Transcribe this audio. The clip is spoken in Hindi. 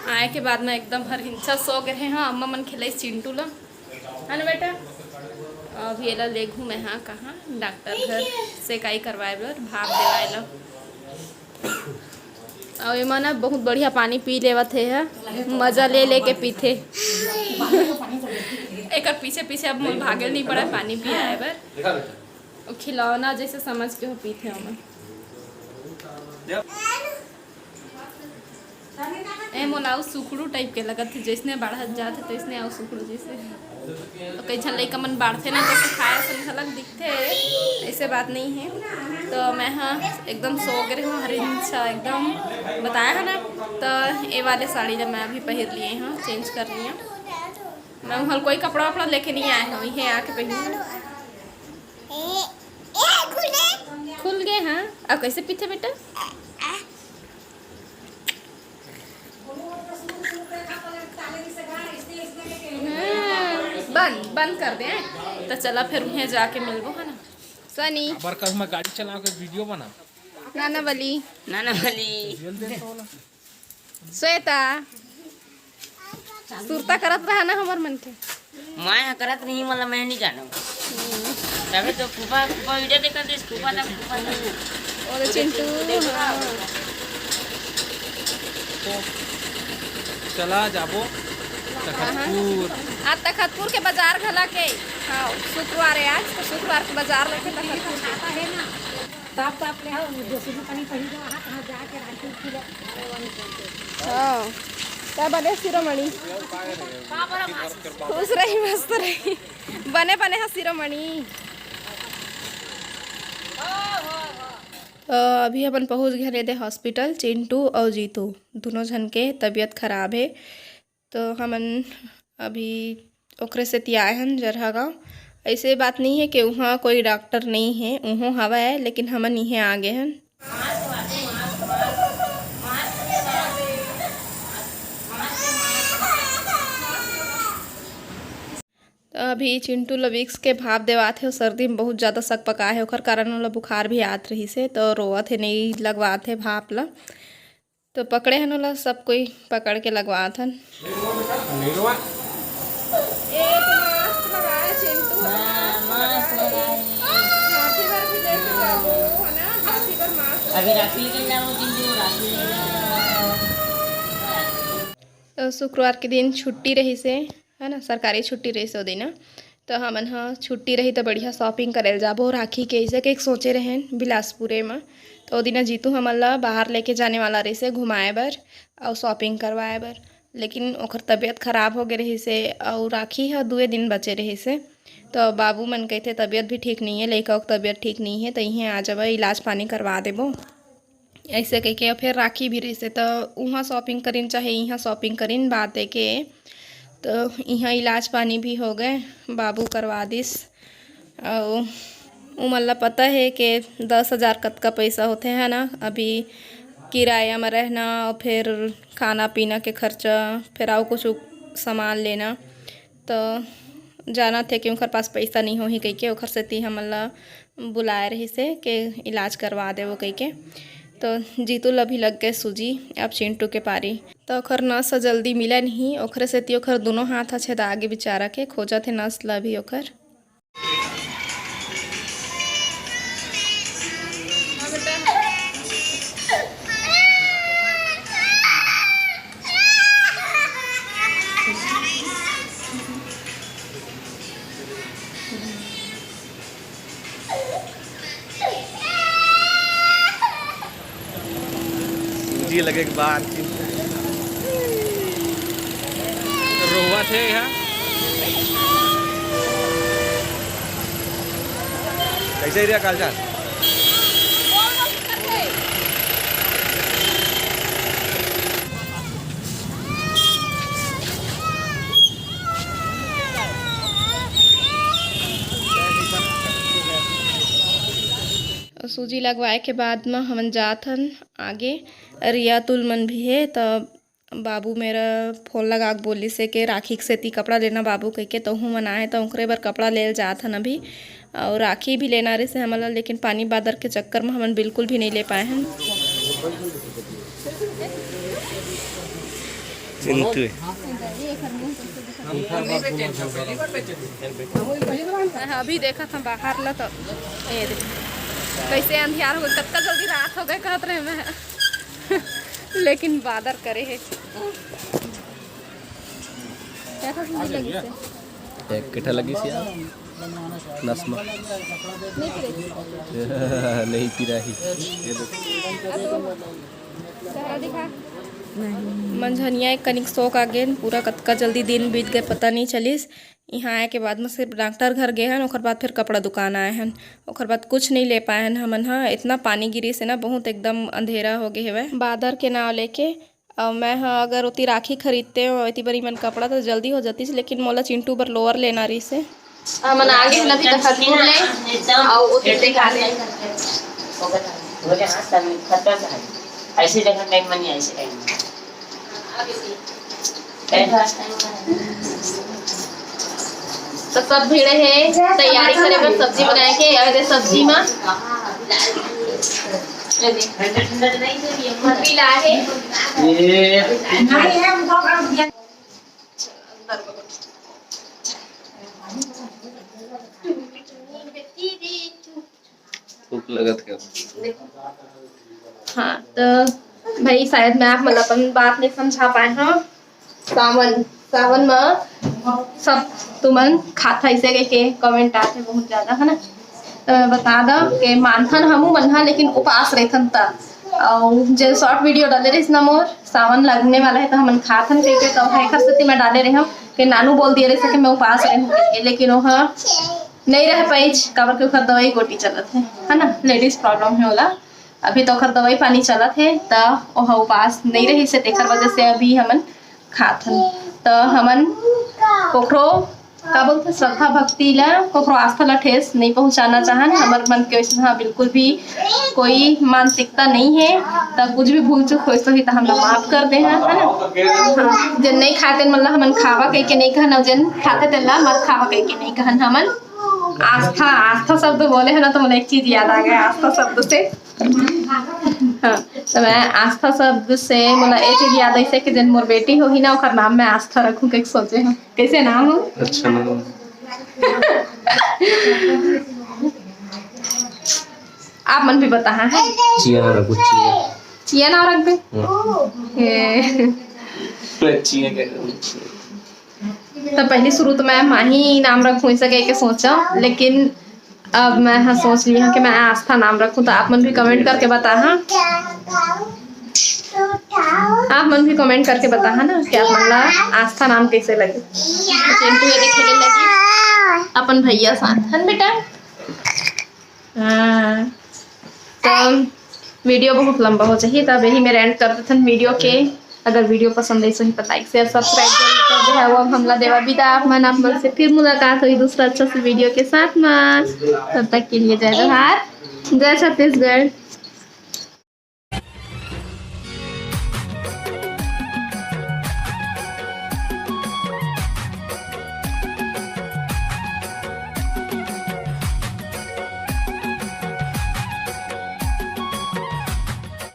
आए के बाद में एकदम हर हिंसा सो गए हैं। हाँ अम्मा मन खिलाई चिंटू ला है ना बेटा। अभी एला ले घूँ मैं हाँ कहाँ डॉक्टर घर से काई करवाए बर भाप देवाए ला। और एमा ना बहुत बढ़िया पानी पी लेवत है मज़ा ले लेके पीथे। एक पीछे पीछे अब मुझे भागे नहीं पड़ा पानी पी आए बर और खिलौना जैसे समझ के हो पीते हम। ए मोला सुखड़ू टाइप के लगत थे जैसने बढ़त जाते तो इसने आओ सुखड़ू जैसे तो कई झन लइका मन बाढ़ते ना तो खाए से झलक दिखते ऐसे बात नहीं है। तो मैं हाँ एकदम सो गए हूँ हरिंसा एकदम बताया है ना। तो ये वाले साड़ी जब मैं अभी पहन लिए हाँ चेंज कर लिया। मैं हल कोई कपड़ा वपड़ा लेके नहीं आए हूँ ये आके पहन खुल गए। हाँ अब कैसे पीछे बेटा बंद बंद कर दे। तो चला फिर उन्हें जाके मिलबो है ना सनी अबर कल मैं गाड़ी चला के वीडियो बना नाना वाली श्वेता सुरता करत रहा ना हमार मन के मैं करत नहीं मतलब मैं नहीं जाना तभी तो फूफा फूफा वीडियो देखा दे फूफा ना फूफा और चिंटू तो चला जाबो तखतपुर आज तखतपुर के बाजार घला के हाँ शुक्रवार है आज तो शुक्रवार के बाजार लेके तखतपुर आता है ना ताप ताप ले आओ दूसरी पानी पड़ी जो हाथ हाथ जाके राखी हाँ क्या बने शिरोमणि खुश रही मस्त रही बने बने हाँ शिरोमणि। अभी अपन पहुंच गए थे हॉस्पिटल चिंटू और जीतू दोनों जन के तबीयत खराब है। तो हमन अभी ओकरे से तियाए हन जरहा गाँव। ऐसे बात नहीं है कि वहाँ कोई डॉक्टर नहीं है वहाँ हवा है लेकिन हमन यहीं आ गए हैं। तो अभी चिंटू ला विक्स के भाप देवात है और सर्दी में बहुत ज़्यादा सक पका है ओकर कारण वाला बुखार भी आत रही से तो रोवत है नहीं लगवात है भाप ला। तो पकड़े हन वाला सब कोई पकड़ के लगवात हन। अभी राखी के जाओ तो शुक्रवार के दिन छुट्टी रही से है ना सरकारी छुट्टी रही से दिन तो हमन हाँ छुट्टी रही तो बढ़िया शॉपिंग करे जाबो राखी के ऐसे के सोचे रहे बिलासपुरे में। तो दिन जीतू हमन ला बाहर लेके जाने वाला रही से घुमाए बर और शॉपिंग करवाए बर लेकिन ओकर तबीयत खराब हो गए रही से और राखी है 2 दिन बचे रही से। तो बाबू मन कहते तबीयत भी ठीक नहीं है लड़का की तबीयत ठीक नहीं है तो यहीं आ जाब इलाज पानी करवा देबो ऐसे कह के फिर राखी भी रही से। तो वहाँ शॉपिंग करीन चाहे यहाँ शॉपिंग करीन बात है के तो यहाँ इलाज पानी भी हो गए बाबू करवा दिस। और मतलब पता है कि 10,000 कत का पैसा होते हैं ना अभी किराया में रहना और फिर खाना पीना के खर्चा फिर आओ कुछ सामान लेना। तो जाना थे कि उनके पास पैसा नहीं हो ही कह के ओखर से हमन ला बुलाए रही से कि इलाज करवा दे वो कह के। तो जीतू ला भी लग गए सूजी अब चिंटू के पारी तो ओखर नस जल्दी मिला नहीं ओखरे से ओखर दोनों हाथ अच्छे आगे बेचारा के खोजा थे नस ला भी ओखर। लगे के बाद रोवा थे यहाँ कैसे रहा काल चाल सूजी लगवाए के बाद में हमन जात हन आगे रिया तुल मन भी है। तो बाबू मेरा फोन लगा के बोली से कि राखी के सेती कपड़ा लेना बाबू कह के तो हूँ मनाए तो उनकरे बर कपड़ा ले जात हन अभी और राखी भी लेना रहे से हमला लेकिन पानी बादर के चक्कर में हमन बिल्कुल भी नहीं ले पाए हैं। चिंटू अभी देखा था बाहर ला तो ये देख कैसे अंधियार हो गए, कत्ता जल्दी रात हो गए कहत रहे मैं लेकिन बादर करे है क्या था सुंदर लगी से एक किठा लगी सी यार नस्मा नहीं पी रही ये दिखा मंझनिया एक कनिक शौक आ गए पूरा कतका जल्दी दिन बीत गए पता नहीं चलिस। यहाँ आए के बाद में सिर्फ डॉक्टर घर गए हैं, ओकर बाद फिर कपड़ा दुकान आए हैं, ओकर बाद कुछ नहीं ले पाए हैं हमन। हाँ इतना पानी गिरी से ना बहुत एकदम अंधेरा हो गए है बादर के नाव लेके। मैं हाँ अगर उती राखी खरीदते हो इतनी बड़ी मन कपड़ा तो जल्दी हो जाती है, लेकिन मोला चिंटू बर लोअर लेना रही से मन आगे लगी तो खतूर ले और उती दिखा ले ऐसे जगह टाइम में नहीं ऐसे टाइम तो सब भीड़ है तैयारी करे पर सब्जी बनाए के अरे सब्जी में पीला है भूख लगत क्या। हाँ तो भाई शायद मैं आप मतलब अपन बात नहीं समझा पाए। हाँ सावन में सब तुमन खाता ऐसे के कमेंट आते बहुत ज्यादा है ना, तो मैं बता दो कि मानथन हमू मनहा लेकिन उपवास रहथन ता और जो शॉर्ट वीडियो डाले रही ना मोर सावन लगने वाला है तो हम खाथन कह तो है खस्ती में डाले रहे हम कि नानू बोल दिए रहे कि मैं उपवास रहूँ, लेकिन वह नहीं रह पाई काबर के ओखर दवाई गोटी चलत है ना, लेडीज प्रॉब्लम है वाला अभी तो ओखर दवाई पानी चलत है तो वह उपवास नहीं रही से तेखर वजह से अभी हमन खाथन। तो हमन कोखरो का बोलते श्रद्धा भक्ति ला कोखरो आस्था ला ठेस नहीं पहुंचाना चाहन। हमार मन के वैसे बिल्कुल भी कोई मानसिकता नहीं है, तो कुछ भी भूल चूक हो तो हम लोग माफ कर दे है ना। हाँ जन नहीं खाते मतलब हमन खावा कह के नहीं कहन और जन खाते तेला मत खावा कह के नहीं कहन। हमन आस्था शब्द बोले है ना तो मुझे एक चीज याद आ गया आस्था शब्द से। हाँ तो मैं आस्था शब्द से मुझे एक चीज याद आई कि जन मोर बेटी हो ही ना ओकर नाम मैं आस्था रखूं के सोचे हैं कैसे नाम हो अच्छा नाम आप मन भी बता है चिया रखो चिया नाम रख दे चिया क्या तो पहले शुरू तो मैं माही नाम रखूं सके के सोचा, लेकिन अब मैं हाँ सोच ली हूँ कि मैं आस्था नाम रखूं। तो आप मन भी कमेंट करके बता हाँ आप मन भी कमेंट करके बता है ना कि आप मन ला आस्था नाम कैसे लगे। चिंटू ये खेलने लगी अपन भैया साथ है बेटा। हाँ तो वीडियो बहुत लंबा हो चाहिए तब यही मेरे एंड कर देते वीडियो के। अगर वीडियो पसंद आई तो लाइक शेयर सब्सक्राइब जरूर कर दे। अब हमला देवा विदा आप मन से फिर मुलाकात हुई दूसरा अच्छा से वीडियो के साथ में। तब तक के लिए जय जोहार जय छत्तीसगढ़।